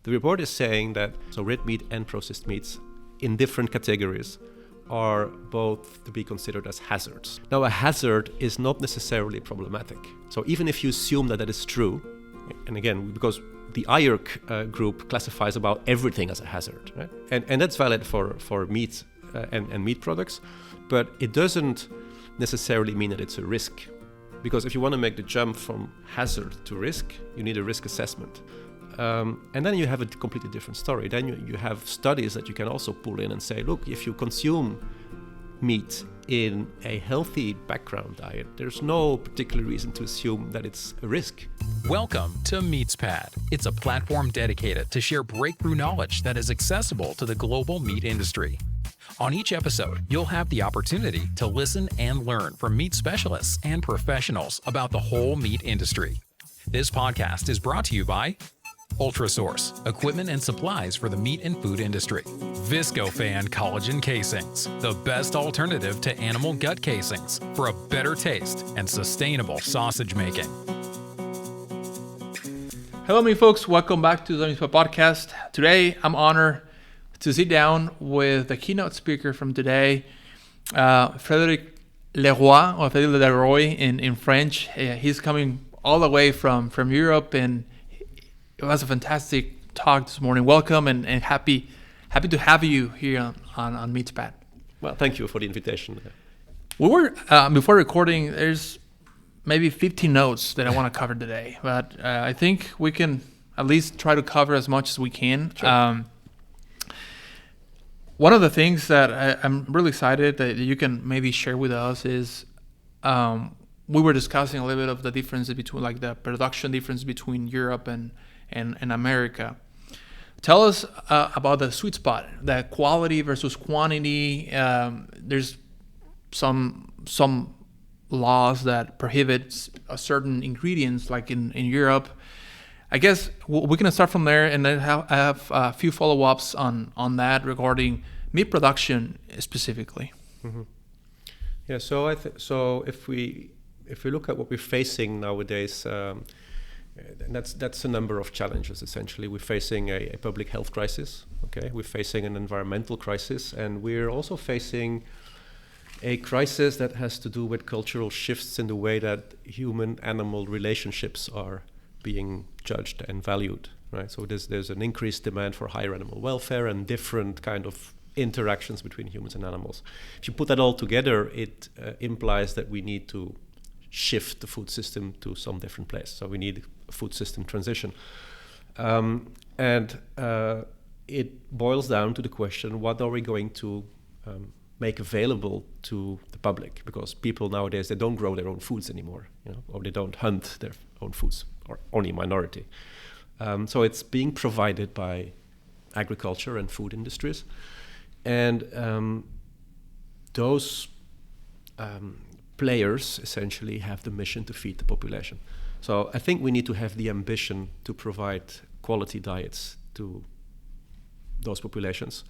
The report is saying that red meat and processed meats in different categories are both to be considered as hazards. Now, a hazard is not necessarily problematic. So even if you assume that is true, and again, because the IARC group classifies about everything as a hazard, right? And that's valid for meat and meat products, but it doesn't necessarily mean that it's a risk. Because if you want to make the jump from hazard to risk, you need a risk assessment. And then you have a completely different story. Then you have studies that you can also pull in and say, look, if you consume meat in a healthy background diet, there's no particular reason to assume that it's a risk. Welcome to MeatsPad. It's a platform dedicated to share breakthrough knowledge that is accessible to the global meat industry. On each episode, you'll have the opportunity to listen and learn from meat specialists and professionals about the whole meat industry. This podcast is brought to you by Ultrasource, equipment and supplies for the meat and food industry. Viscofan collagen casings, the best alternative to animal gut casings for a better taste and sustainable sausage making. Hello, me folks. Welcome back to the MeatsPad podcast. Today, I'm honored to sit down with the keynote speaker from today, Frédéric Leroy, or Frédéric Leroy in French. He's coming all the way from Europe, and it was a fantastic talk this morning. Welcome and happy to have you here on MeatsPad. Well, thank you for the invitation. We were before recording. There's maybe 15 notes that I want to cover today, but I think we can at least try to cover as much as we can. Sure. One of the things that I'm really excited that you can maybe share with us is we were discussing a little bit of the difference between, like, the production difference between Europe and America. Tell us about the sweet spot, the quality versus quantity. There's some laws that prohibit certain ingredients, like in Europe. I guess we're going to start from there, and then I have a few follow-ups on that regarding meat production specifically. Mm-hmm. Yeah, so so if we look at what we're facing nowadays, that's a number of challenges. Essentially, we're facing a public health crisis. Okay, we're facing an environmental crisis, and we're also facing a crisis that has to do with cultural shifts in the way that human-animal relationships are being judged and valued, right? So there's an increased demand for higher animal welfare and different kind of interactions between humans and animals. If you put that all together, it implies that we need to shift the food system to some different place. So we need a food system transition. And it boils down to the question, what are we going to make available to the public? Because people nowadays, they don't grow their own foods anymore, or they don't hunt their own foods, or only a minority. So it's being provided by agriculture and food industries. And those players essentially have the mission to feed the population. So I think we need to have the ambition to provide quality diets to those populations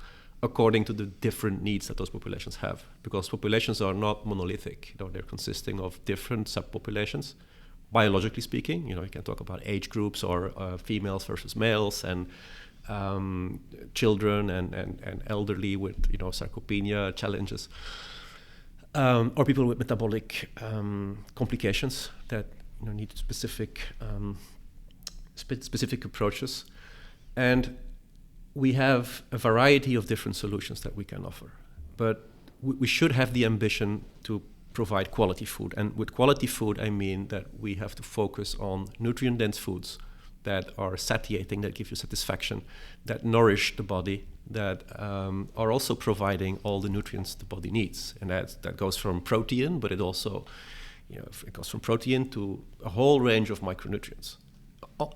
according to the different needs that those populations have, because populations are not monolithic. They're consisting of different subpopulations. Biologically speaking, you can talk about age groups, or females versus males, and children and elderly with sarcopenia challenges, or people with metabolic complications that need specific approaches. And we have a variety of different solutions that we can offer, but we should have the ambition to provide quality food. And with quality food, I mean that we have to focus on nutrient-dense foods that are satiating, that give you satisfaction, that nourish the body, that are also providing all the nutrients the body needs. And that goes from protein, but it also, it goes from protein to a whole range of micronutrients.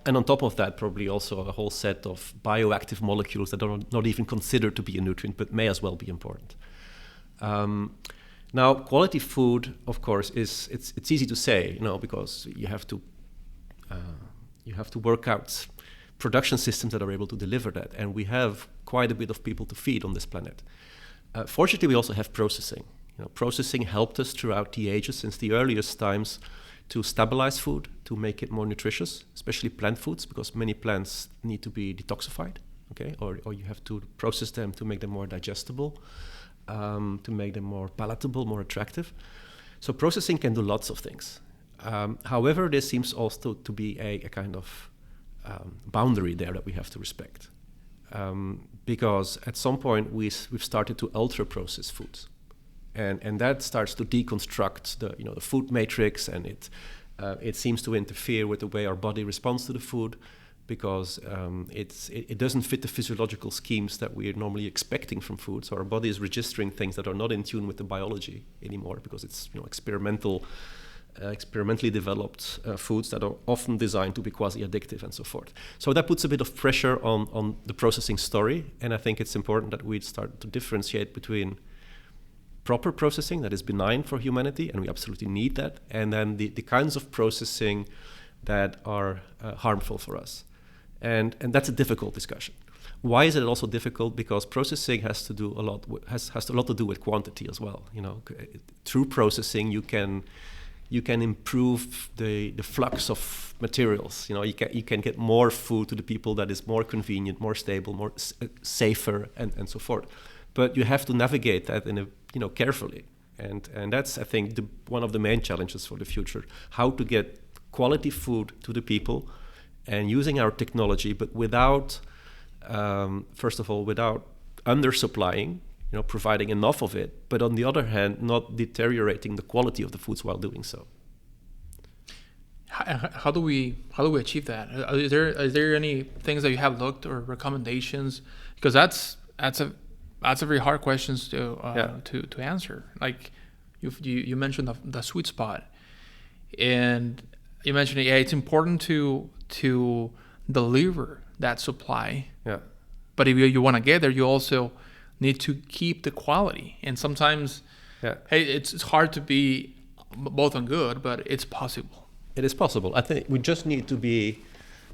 And on top of that, probably also a whole set of bioactive molecules that are not even considered to be a nutrient, but may as well be important. Now, quality food, of course, it's easy to say, because you have to work out production systems that are able to deliver that, and we have quite a bit of people to feed on this planet. Fortunately, we also have processing. Processing helped us throughout the ages, since the earliest times, to stabilize food, to make it more nutritious, especially plant foods, because many plants need to be detoxified, okay, or you have to process them to make them more digestible, to make them more palatable, more attractive. So processing can do lots of things. However, there seems also to be a kind of boundary there that we have to respect, because at some point we've started to ultra-process foods, and that starts to deconstruct the food matrix, and it seems to interfere with the way our body responds to the food, because it doesn't fit the physiological schemes that we're normally expecting from food. So our body is registering things that are not in tune with the biology anymore, because it's experimentally developed foods that are often designed to be quasi-addictive and so forth. So that puts a bit of pressure on the processing story, and I think it's important that we start to differentiate between proper processing that is benign for humanity, and we absolutely need that, and then the kinds of processing that are harmful for us. And that's a difficult discussion. Why is it also difficult? Because processing has a lot to do with quantity as well. Through processing, you can improve the flux of materials. You can get more food to the people that is more convenient, more stable, more safer, and so forth. But you have to navigate that carefully, and that's, I think, one of the main challenges for the future: how to get quality food to the people, and using our technology, but without, first of all, without undersupplying, providing enough of it, but on the other hand, not deteriorating the quality of the foods while doing so. How do we achieve that? Is there any things that you have looked or recommendations? Because that's a very hard question to answer. Like you mentioned the sweet spot, and you mentioned it's important to deliver that supply. Yeah. But if you want to get there, you also need to keep the quality. And sometimes, it's hard to be both on good, but it's possible. It is possible. I think we just need to be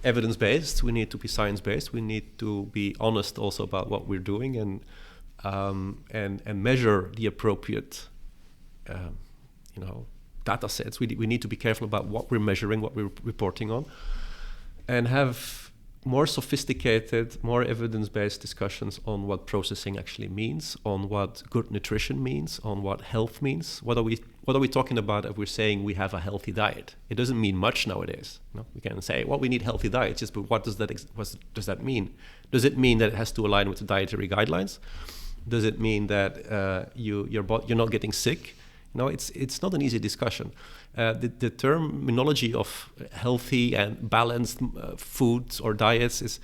evidence-based. We need to be science-based. We need to be honest also about what we're doing, and measure the appropriate, data sets. We need to be careful about what we're measuring, what we're reporting on, and have more sophisticated, more evidence-based discussions on what processing actually means, on what good nutrition means, on what health means. What are we talking about if we're saying we have a healthy diet? It doesn't mean much nowadays. We can say, we need healthy diets, but what does that mean? Does it mean that it has to align with the dietary guidelines? Does it mean that you're not getting sick? It's not an easy discussion. The terminology of healthy and balanced foods or diets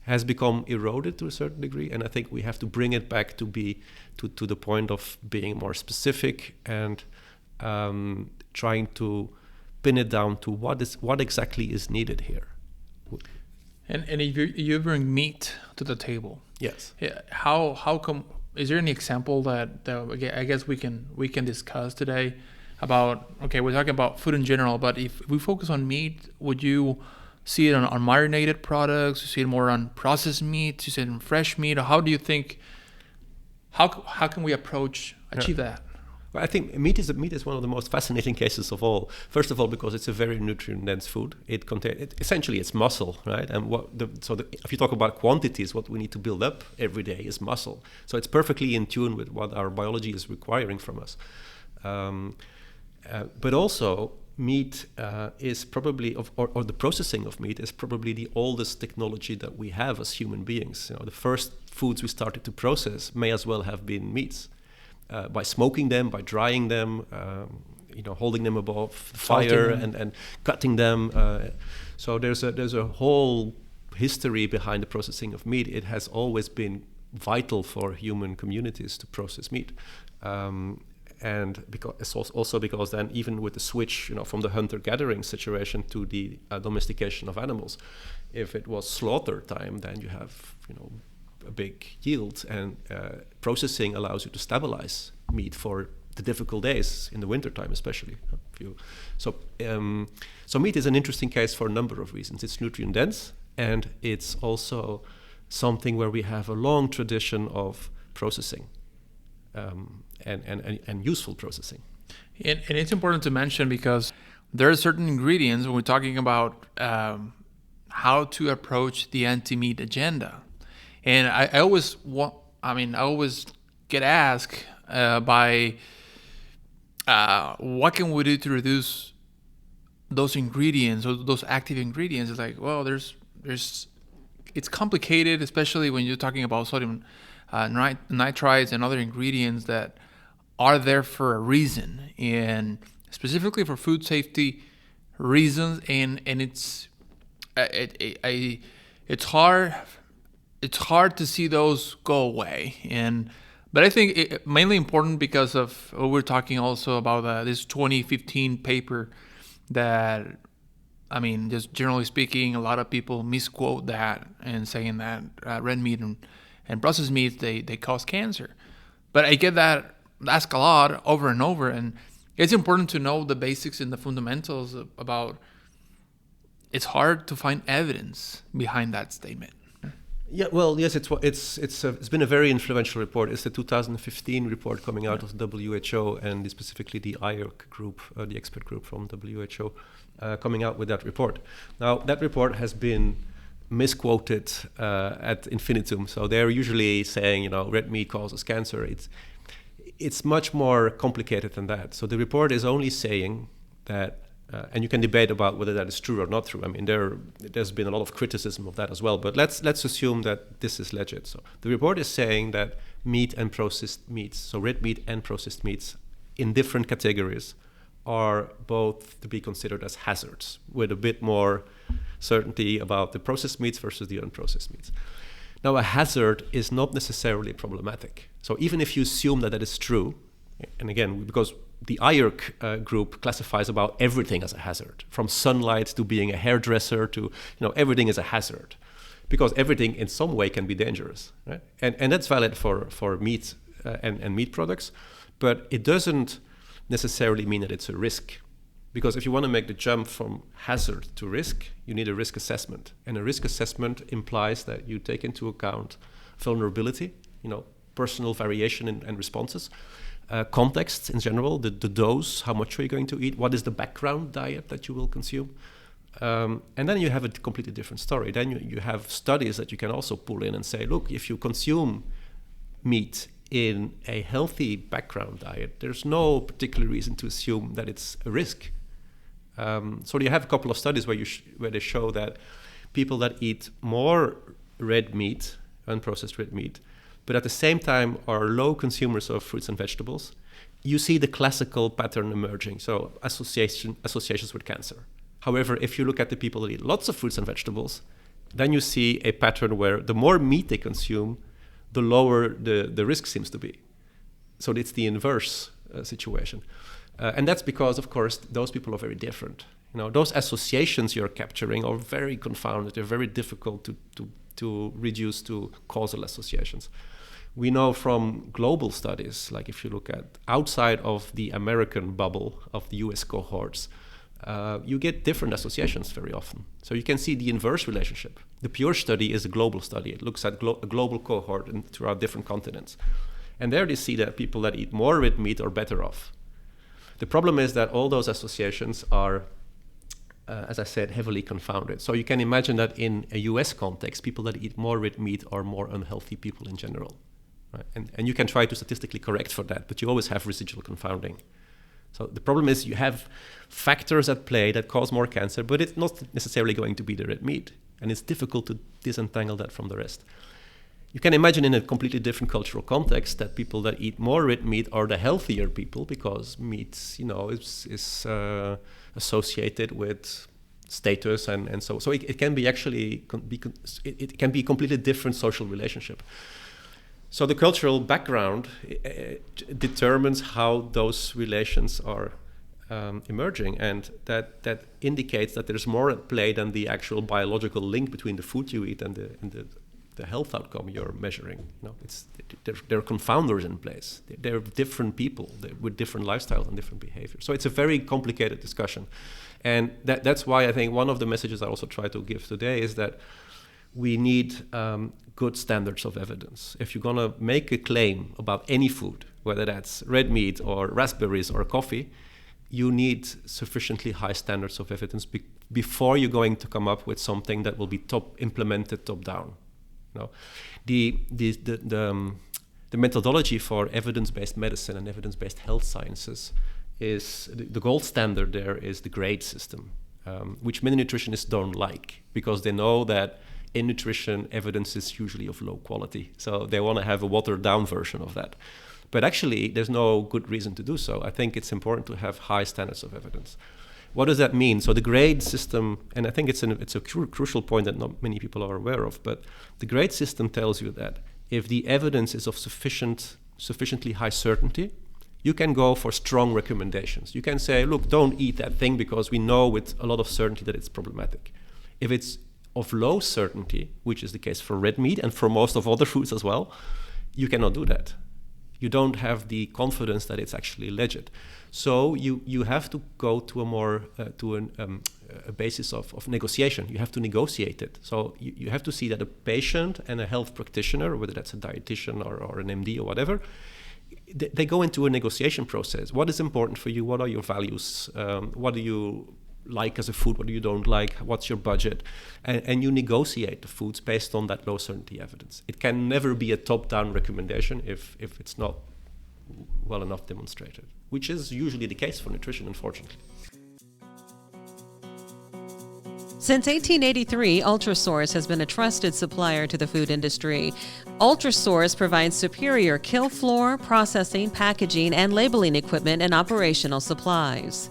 has become eroded to a certain degree, and I think we have to bring it back to the point of being more specific and trying to pin it down to what exactly is needed here. And if you bring meat to the table, yes. How come? Is there any example that I guess we can discuss today about? Okay, we're talking about food in general, but if we focus on meat, would you see it on marinated products? You see it more on processed meat? You see it on fresh meat? Or how do you think? How can we achieve that? Well, I think meat is one of the most fascinating cases of all. First of all, because it's a very nutrient-dense food. Essentially it's muscle, right? And if you talk about quantities, what we need to build up every day is muscle. So it's perfectly in tune with what our biology is requiring from us. But also, meat is probably, or the processing of meat is probably the oldest technology that we have as human beings. The first foods we started to process may as well have been meats. By smoking them, by drying them, holding them above the fire and cutting them. So there's a whole history behind the processing of meat. It has always been vital for human communities to process meat. And because then, even with the switch, from the hunter-gathering situation to the domestication of animals, if it was slaughter time, then you have, a big yield, and processing allows you to stabilize meat for the difficult days in the wintertime, especially. So meat is an interesting case for a number of reasons. It's nutrient dense, and it's also something where we have a long tradition of processing, and useful processing. And it's important to mention, because there are certain ingredients when we're talking about how to approach the anti-meat agenda. And I always get asked by what can we do to reduce those ingredients or those active ingredients. It's like, well, it's complicated, especially when you're talking about sodium nitrites and other ingredients that are there for a reason, and specifically for food safety reasons. And it's hard to see those go away. But I think it mainly important because of what we're talking also about this 2015 paper that, I mean, just generally speaking, a lot of people misquote that and saying that red meat and processed meats, they cause cancer. But I get that asked a lot over and over, and it's important to know the basics and the fundamentals about. It's hard to find evidence behind that statement. Yeah, well, yes, it's been a very influential report. It's the 2015 report coming out of the WHO, and specifically the IARC group, the expert group from WHO, coming out with that report. Now, that report has been misquoted ad infinitum. So they're usually saying, red meat causes cancer. It's much more complicated than that. So the report is only saying that. And you can debate about whether that is true or not true. I mean, there's been a lot of criticism of that as well. But let's assume that this is legit. So the report is saying that meat and processed meats, so red meat and processed meats, in different categories, are both to be considered as hazards, with a bit more certainty about the processed meats versus the unprocessed meats. Now, a hazard is not necessarily problematic. So even if you assume that is true, and again, because the IARC group classifies about everything as a hazard, from sunlight to being a hairdresser to, everything is a hazard, because everything in some way can be dangerous, right? And that's valid for meat and meat products, but it doesn't necessarily mean that it's a risk, because if you want to make the jump from hazard to risk, you need a risk assessment, and a risk assessment implies that you take into account vulnerability, personal variation and responses. Context in general, the dose, how much are you going to eat, what is the background diet that you will consume, and then you have a completely different story. Then you have studies that you can also pull in and say, look, if you consume meat in a healthy background diet, there's no particular reason to assume that it's a risk. So you have a couple of studies where they show that people that eat more red meat, unprocessed red meat, but at the same time are low consumers of fruits and vegetables, you see the classical pattern emerging, so associations with cancer. However, if you look at the people that eat lots of fruits and vegetables, then you see a pattern where the more meat they consume, the lower the risk seems to be. So it's the inverse situation. And that's because, of course, those people are very different. Those associations you're capturing are very confounded. They're very difficult to reduce to causal associations. We know from global studies, like if you look at outside of the American bubble of the US cohorts, you get different associations very often. So you can see the inverse relationship. The PURE study is a global study. It looks at a global cohort throughout different continents. And there they see that people that eat more red meat are better off. The problem is that all those associations are, as I said, heavily confounded. So you can imagine that in a US context, people that eat more red meat are more unhealthy people in general. Right? And you can try to statistically correct for that, but you always have residual confounding. So the problem is you have factors at play that cause more cancer, but it's not necessarily going to be the red meat. And it's difficult to disentangle that from the rest. You can imagine in a completely different cultural context that people that eat more red meat are the healthier people, because meat, is associated with status and so it can be actually it can be a completely different social relationship. So the cultural background determines how those relations are emerging, and that indicates that there's more at play than the actual biological link between the food you eat and the health outcome you're measuring. There are confounders in place. They're different people with different lifestyles and different behaviors. So it's a very complicated discussion, and that's why I think one of the messages I also try to give today is that we need good standards of evidence. If you're going to make a claim about any food, whether that's red meat or raspberries or coffee, you need sufficiently high standards of evidence before you're going to come up with something that will be implemented top down. You know, the methodology for evidence-based medicine and evidence-based health sciences is the gold standard. There is the grade system, which many nutritionists don't like because they know that in nutrition evidence is usually of low quality, so they want to have a watered down version of that. But actually, there's no good reason to do so. I think it's important to have high standards of evidence. What does that mean? So the grade system, and I think it's a crucial point that not many people are aware of, but the grade system tells you that if the evidence is of sufficiently high certainty, you can go for strong recommendations. You can say, look, don't eat that thing because we know with a lot of certainty that it's problematic. If it's of low certainty, which is the case for red meat and for most of other foods as well, you cannot do that. You don't have the confidence that it's actually legit. So you have to go to a basis of negotiation. You have to negotiate it. So you have to see that a patient and a health practitioner, whether that's a dietitian or an MD or whatever, they go into a negotiation process. What is important for you? What are your values? What do you like as a food? What do you don't like? What's your budget? And you negotiate the foods based on that low certainty evidence. It can never be a top-down recommendation if it's not well enough demonstrated, which is usually the case for nutrition, unfortunately. Since 1883, Ultrasource has been a trusted supplier to the food industry. Ultrasource provides superior kill floor, processing, packaging, and labeling equipment and operational supplies.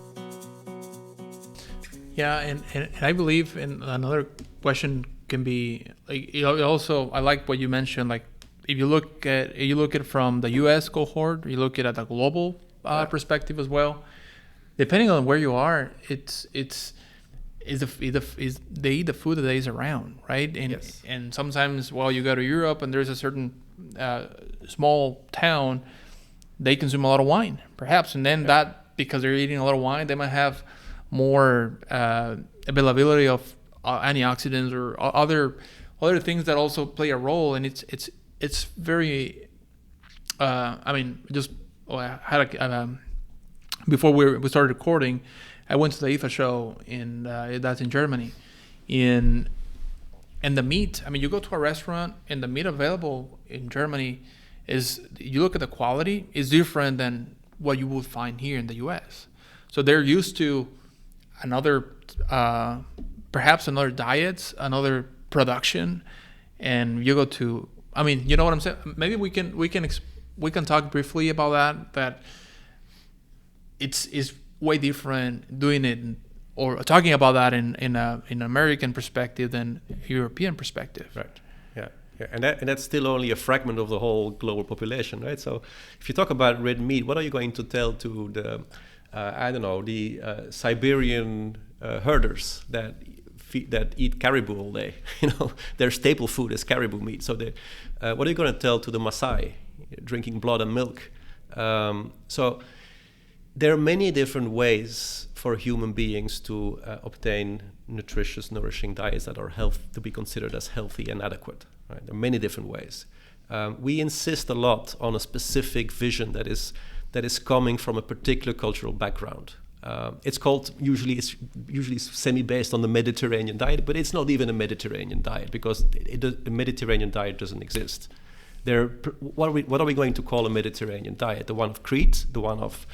Yeah, and I believe in another question can be like, also I like what you mentioned, like if you look at it from the U.S. cohort, you look at it at a global perspective as well. Depending on where you are, they eat the food that is around, right? And yes. And sometimes while you go to Europe and there's a certain small town, they consume a lot of wine, perhaps, and then that because they're eating a lot of wine, they might have more availability of antioxidants or other things that also play a role, and it's very. I had before we started recording, I went to the IFA show that's in Germany, and the meat. I mean, you go to a restaurant and the meat available in Germany you look at the quality is different than what you would find here in the U.S. So they're used to perhaps another diets, another production, and you go to. I mean, you know what I'm saying? Maybe we can talk briefly about that it's way different doing it or talking about that in an American perspective than European perspective. Right. Yeah. And that's still only a fragment of the whole global population, right? So if you talk about red meat, what are you going to tell to the Siberian herders that eat caribou all day? Their staple food is caribou meat. So what are you going to tell to the Maasai drinking blood and milk? So there are many different ways for human beings to obtain nutritious, nourishing diets that are to be considered as healthy and adequate. Right? There are many different ways. We insist a lot on a specific vision that is coming from a particular cultural background. It's usually semi-based on the Mediterranean diet, but it's not even a Mediterranean diet because the Mediterranean diet doesn't exist. What are we going to call a Mediterranean diet? The one of Crete, the one of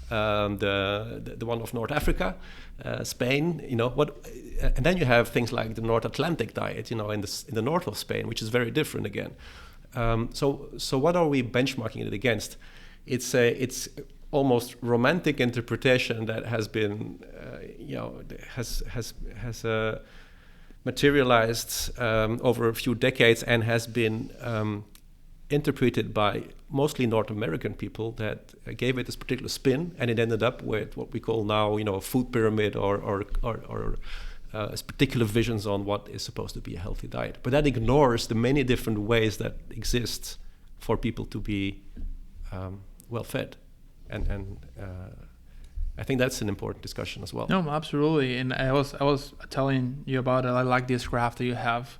the one of North Africa, Spain, and then you have things like the North Atlantic diet, in the north of Spain, which is very different again. So what are we benchmarking it against? It's almost romantic interpretation that has been, has materialized over a few decades and has been interpreted by mostly North American people that gave it this particular spin, and it ended up with what we call now, a food pyramid or particular visions on what is supposed to be a healthy diet. But that ignores the many different ways that exist for people to be well fed, and I think that's an important discussion as well. No, absolutely. And I was telling you about it. I like this graph that you have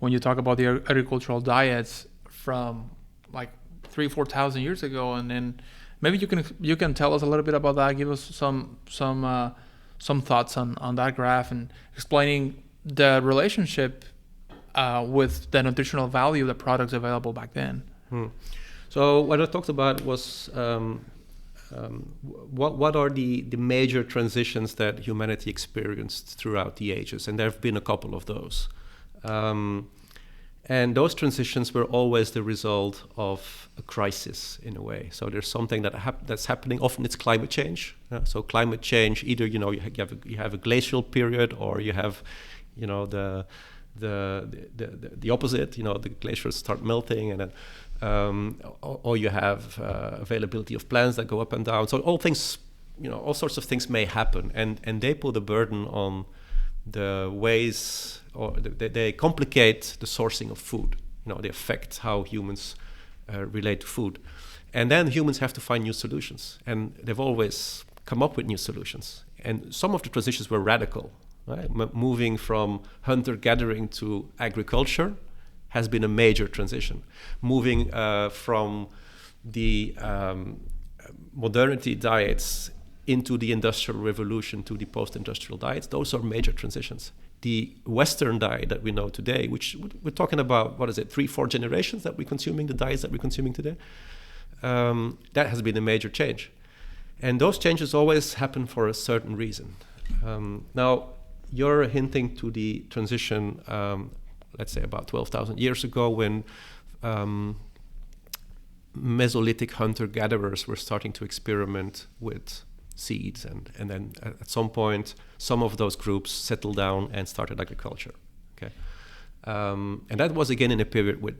when you talk about the agricultural diets from like 3,000-4,000 years ago, and then Maybe you can tell us a little bit about that. Give us some thoughts on that graph and explaining the relationship with the nutritional value of the products available back then. So what I talked about was what are the major transitions that humanity experienced throughout the ages, and there have been a couple of those. And those transitions were always the result of a crisis in a way. So there's something that's happening. Often it's climate change. So climate change, either you have a glacial period, or you have the opposite. The glaciers start melting, and then or you have availability of plants that go up and down. So all sorts of things may happen, and they put a burden on the ways, or they complicate the sourcing of food. They affect how humans relate to food, and then humans have to find new solutions, and they've always come up with new solutions. And some of the transitions were radical, right? Moving from hunter-gathering to agriculture has been a major transition. Moving from the modernity diets into the Industrial Revolution to the post-industrial diets, those are major transitions. The Western diet that we know today, which we're talking about, 3-4 generations that we're consuming, the diets that we're consuming today, that has been a major change. And those changes always happen for a certain reason. Now, you're hinting to the transition, let's say about 12,000 years ago, when Mesolithic hunter-gatherers were starting to experiment with seeds, and then at some point some of those groups settled down and started agriculture. Okay, and that was again in a period with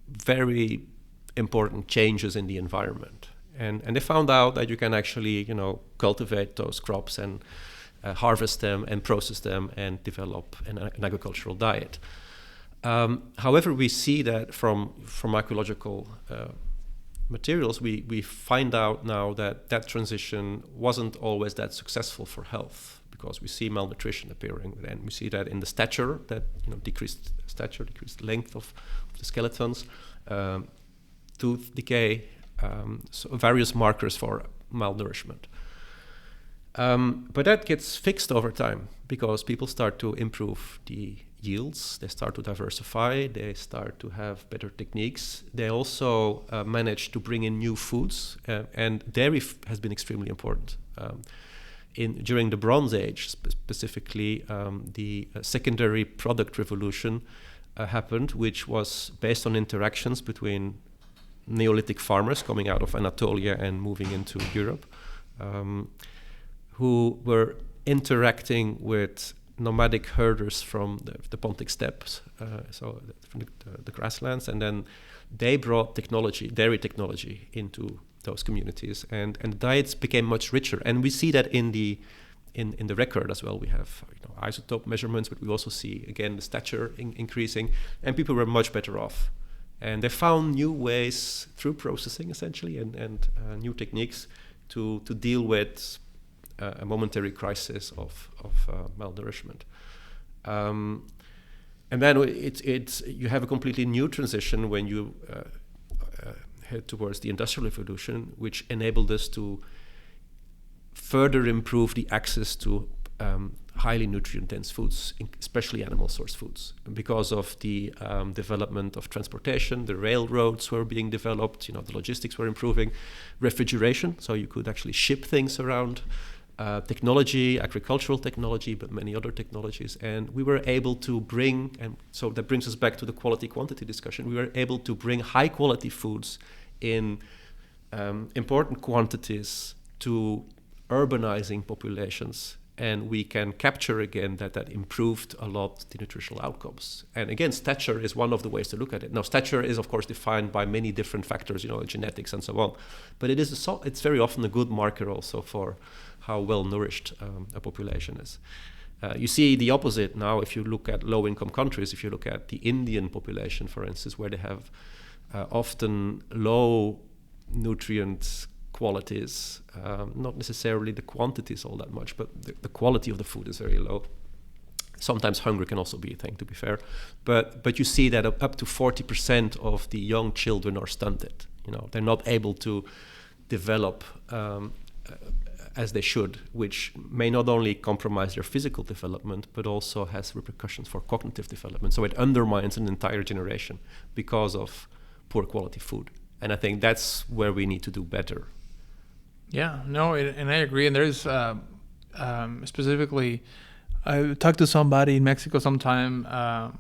very important changes in the environment, and they found out that you can actually cultivate those crops and harvest them and process them and develop an agricultural diet. However, we see that from archaeological materials, we find out now that transition wasn't always that successful for health, because we see malnutrition appearing, and we see that in the stature, that decreased stature, decreased length of the skeletons, tooth decay, so various markers for malnourishment. But that gets fixed over time, because people start to improve the yields, they start to diversify, they start to have better techniques. They also manage to bring in new foods, and dairy has been extremely important. During the Bronze Age, specifically, the secondary product revolution happened, which was based on interactions between Neolithic farmers coming out of Anatolia and moving into Europe, who were interacting with nomadic herders from the Pontic steppes, so from the grasslands, and then they brought dairy technology into those communities, and diets became much richer. And we see that in the record as well. We have isotope measurements, but we also see again the stature increasing, and people were much better off. And they found new ways through processing, essentially, and new techniques to deal with a momentary crisis of malnourishment. And then you have a completely new transition when you head towards the Industrial Revolution, which enabled us to further improve the access to highly nutrient-dense foods, especially animal-sourced foods. And because of the development of transportation, the railroads were being developed, the logistics were improving, refrigeration, so you could actually ship things around, technology, agricultural technology, but many other technologies. And we were able to bring, and so that brings us back to the quality-quantity discussion, we were able to bring high-quality foods in important quantities to urbanizing populations, and we can capture again that improved a lot the nutritional outcomes. And again, stature is one of the ways to look at it. Now, stature is of course defined by many different factors, genetics and so on, but it's very often a good marker also for how well nourished a population is. You see the opposite now if you look at low-income countries. If you look at the Indian population, for instance, where they have often low nutrient qualities, not necessarily the quantities all that much, but the quality of the food is very low. Sometimes hunger can also be a thing, to be fair, but you see that up to 40% of the young children are stunted. They're not able to develop as they should, which may not only compromise their physical development, but also has repercussions for cognitive development. So it undermines an entire generation because of poor quality food. And I think that's where we need to do better. Yeah, no, and I agree. And there's specifically, I talked to somebody in Mexico sometime,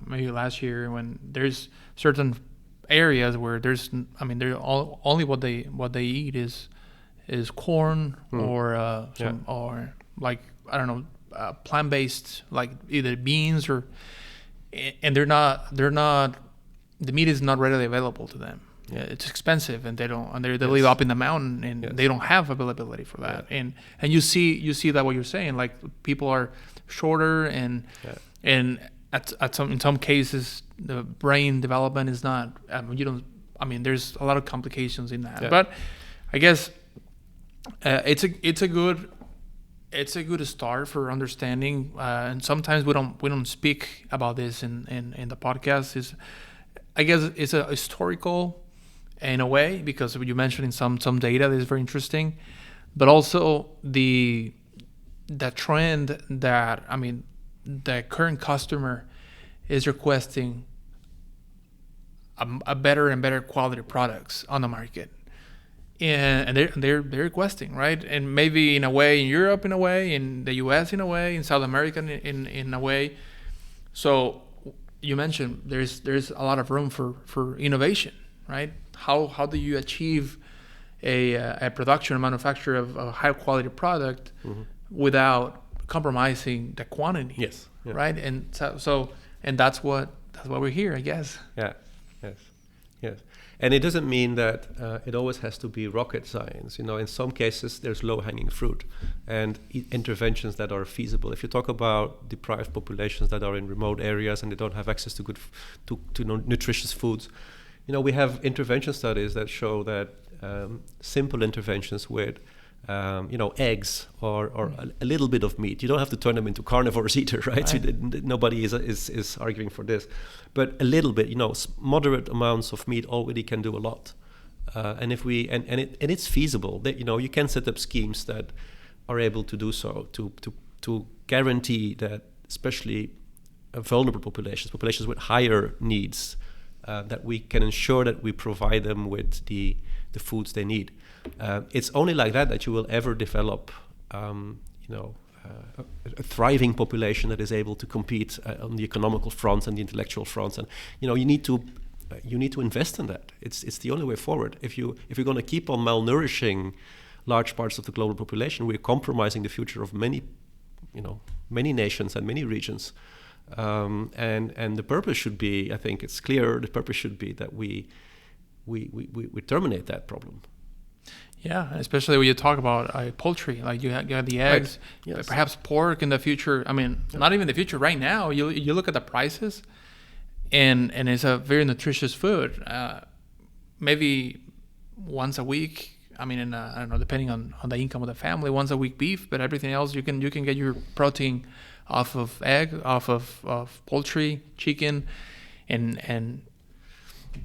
maybe last year, when there's certain areas where they're only what they eat is corn or or like, I don't know, plant-based, like either beans or, and they're not the meat is not readily available to them. Yeah, it's expensive, and they live up in the mountain, and they don't have availability for that. Yeah. And you see that what you're saying, like people are shorter, and in some cases the brain development is not. There's a lot of complications in that. Yeah. But I guess it's a good start for understanding. And sometimes we don't speak about this in the podcast. I guess it's a historical, in a way, because you mentioned some data that is very interesting, but also the trend that the current customer is requesting a better and better quality products on the market, and they're requesting, right? And maybe in a way in Europe, in a way in the US, in a way in South America, in a way. So you mentioned there's a lot of room for innovation, right? How do you achieve a production or manufacture of a high quality product without compromising the quantity? Yes. Yeah. Right. And so that's why we're here, I guess. Yeah. Yes. And it doesn't mean that it always has to be rocket science. In some cases there's low-hanging fruit and interventions that are feasible. If you talk about deprived populations that are in remote areas and they don't have access to nutritious foods, we have intervention studies that show that simple interventions with eggs or a little bit of meat. You don't have to turn them into carnivores either, right? So nobody is arguing for this, but a little bit, moderate amounts of meat already can do a lot. And if we and it's feasible that you can set up schemes that are able to do so to guarantee that, especially vulnerable populations with higher needs, that we can ensure that we provide them with the foods they need. It's only like that you will ever develop, a thriving population that is able to compete on the economical front and the intellectual front. And you need to invest in that. It's the only way forward. If you're going to keep on malnourishing large parts of the global population, we're compromising the future of many nations and many regions. And the purpose should be, I think it's clear, the purpose should be that we terminate that problem. Yeah, especially when you talk about poultry, like you have the eggs, right. Yes. Perhaps pork in the future. Not even the future. Right now, you look at the prices, and it's a very nutritious food. Maybe once a week. I don't know, depending on the income of the family, once a week beef, but everything else you can get your protein off of egg, off of poultry, chicken, and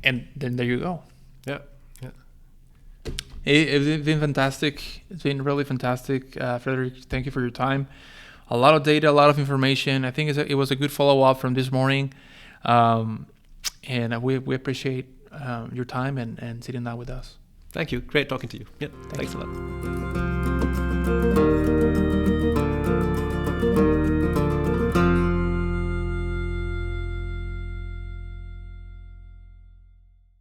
then there you go. Yeah. It's been fantastic. It's been really fantastic, Frédéric. Thank you for your time. A lot of data, a lot of information. I think it was a good follow-up from this morning, and we appreciate your time and sitting down with us. Thank you. Great talking to you. Yeah, thanks a lot.